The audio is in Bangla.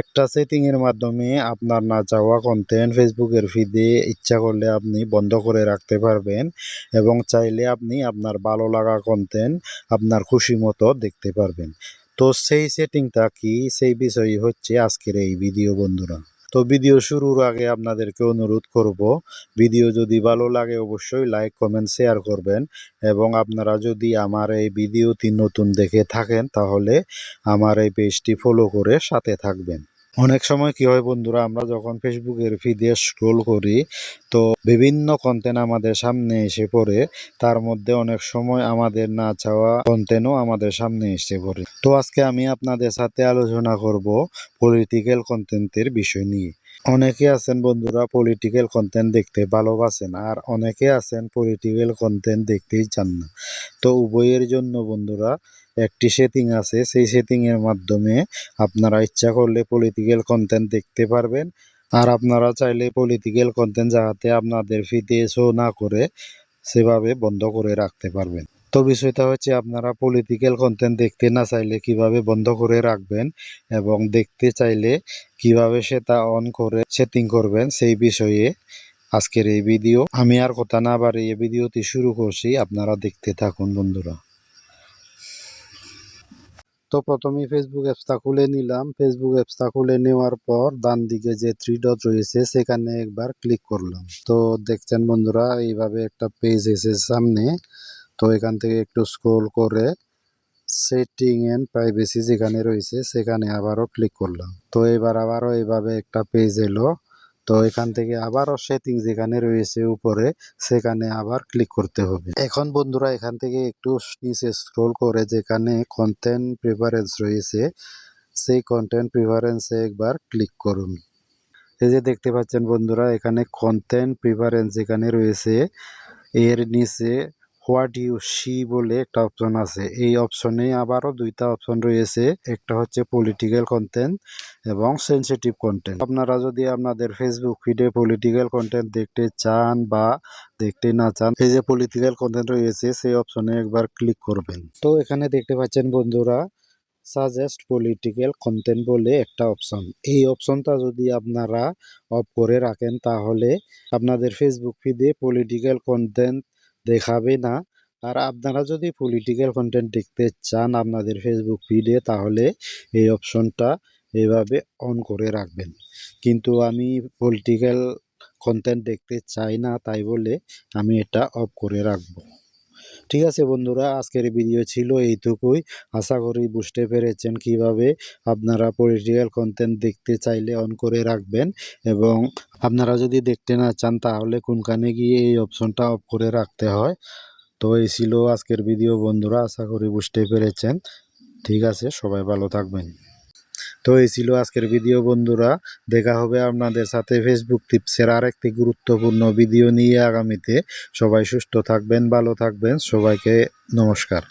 একটা সেটিং এর মাধ্যমে আপনার না চাওয়া কন্টেন্ট ফেসবুকের ফিডে ইচ্ছা করলে আপনি বন্ধ করে রাখতে পারবেন এবং চাইলে আপনি আপনার ভালো লাগা কন্টেন্ট আপনার খুশি মতো দেখতে পারবেন। তো সেই সেটিংটা কি, সেই বিষয়ই হচ্ছে আজকের এই ভিডিও বন্ধুরা। তো ভিডিও শুরুর আগে আপনাদেরকে অনুরোধ করব, ভিডিও যদি ভালো লাগে অবশ্যই লাইক কমেন্ট শেয়ার করবেন এবং আপনারা যদি আমার এই ভিডিওটি নতুন দেখে থাকেন তাহলে আমার এই পেজটি ফলো করে সাথে থাকবেন। অনেক সময় কি হয় বন্ধুরা, আমরা যখন ফেসবুকের ফিডে স্ক্রোল করি তো বিভিন্ন কন্টেন্ট আমাদের সামনে এসে পড়ে, তার মধ্যে অনেক সময় আমাদের না চাওয়া কন্টেন্টও আমাদের সামনে এসে পড়ে। তো আজকে আমি আপনাদের সাথে আলোচনা করব পলিটিক্যাল কন্টেন্টের বিষয় নিয়ে। অনেকে আছেন বন্ধুরা পলিটিক্যাল কন্টেন্ট দেখতে ভালোবাসেন, আর অনেকে আছেন পলিটিক্যাল কন্টেন্ট দেখতেই চান না। তো উভয়ের জন্য বন্ধুরা একটি সেটিং আছে, সেই সেটিং এর মাধ্যমে আপনারা ইচ্ছা করলে পলিটিক্যাল কন্টেন্ট দেখতে পারবেন, আর আপনারা চাইলে পলিটিক্যাল কন্টেন্ট যাতে আপনাদের ফিডে শো না করে সেভাবে বন্ধ করে রাখতে পারবেন। তো বিষয়টা হচ্ছে, আপনারা পলিটিক্যাল কন্টেন্ট দেখতে না চাইলে কিভাবে বন্ধ করে রাখবেন এবং দেখতে চাইলে কিভাবে সেটা অন করে সেটিং করবেন সেই বিষয়ে আজকের এই ভিডিও। আমি আর কথা না বাড়িয়ে ভিডিওটি শুরু করছি, আপনারা দেখতে থাকুন বন্ধুরা। তো প্রথমে ফেসবুক অ্যাপসটা খুলে নিলাম। ফেসবুক অ্যাপসটা খুলে নেওয়ার পর ডান দিকে যে থ্রি ডট রয়েছে সেখানে একবার ক্লিক করলাম। তো দেখছেন বন্ধুরা এইভাবে একটা পেজ এসে সামনে। তো এখান থেকে একটু স্ক্রল করে সেটিং এন্ড প্রাইভেসি যেখানে রয়েছে সেখানে আবারও ক্লিক করলাম। তো এবার আবারও এইভাবে একটা পেজ এলো। তো এখান থেকে আবারও সেটিং যেখানে রয়েছে উপরে সেখানে আবার ক্লিক করতে হবে। এখন বন্ধুরা এখান থেকে একটু নিচে স্ক্রল করে যেখানে কন্টেন্ট প্রিফারেন্স রয়েছে সেই কন্টেন্ট প্রিফারেন্সে একবার ক্লিক করুন। এই যে দেখতে পাচ্ছেন বন্ধুরা এখানে কন্টেন্ট প্রিফারেন্স যেখানে রয়েছে এর নিচে হোয়াট ইউ সি বলে একটা অপশন আছে। এই অপশনে আবারও দুইটা অপশন রয়েছে, একটা হচ্ছে পলিটিক্যাল কন্টেন্ট এবং সেনসিটিভ কন্টেন্ট। আপনারা যদি আপনাদের ফেসবুক ফিডে পলিটিক্যাল কন্টেন্ট দেখতে চান বা দেখতে না চান, এই যে পলিটিক্যাল কন্টেন্ট রয়েছে সেই অপশনে একবার ক্লিক করবেন। তো এখানে দেখতে পাচ্ছেন বন্ধুরা সাজেস্ট পলিটিক্যাল কন্টেন্ট বলে একটা অপশন। এই অপশনটা যদি আপনারা অফ করে রাখেন তাহলে আপনাদের ফেসবুক ফিডে পলিটিক্যাল কন্টেন্ট দেখাবে না। আর আপনারা যদি পলিটিক্যাল কন্টেন্ট দেখতে চান আপনাদের ফেসবুক ফিডে তাহলে এই অপশনটা এভাবে অন করে রাখবেন। কিন্তু আমি পলিটিক্যাল কন্টেন্ট দেখতে চাই না, তাই বলে আমি এটা অফ করে রাখবো। ঠিক আছে বন্ধুরা, আজকের ভিডিও ছিল এইটুকুই। আশা করি বুঝতে পেরেছেন কিভাবে আপনারা পলিটিক্যাল কন্টেন্ট দেখতে চাইলে অন করে রাখবেন এবং আপনারা যদি দেখতে না চান তাহলে কোনখানে গিয়ে এই অপশনটা অফ করে রাখতে হয়। তো এই ছিল আজকের ভিডিও বন্ধুরা, আশা করি বুঝতে পেরেছেন। ঠিক আছে, সবাই ভালো থাকবেন। তো এই ছিল আজকের ভিডিও বন্ধুরা, দেখা হবে আপনাদের সাথে ফেসবুক টিপসের আরেকটি গুরুত্বপূর্ণ ভিডিও নিয়ে আগামীতে। সবাই সুস্থ থাকবেন, ভালো থাকবেন, সবাইকে নমস্কার।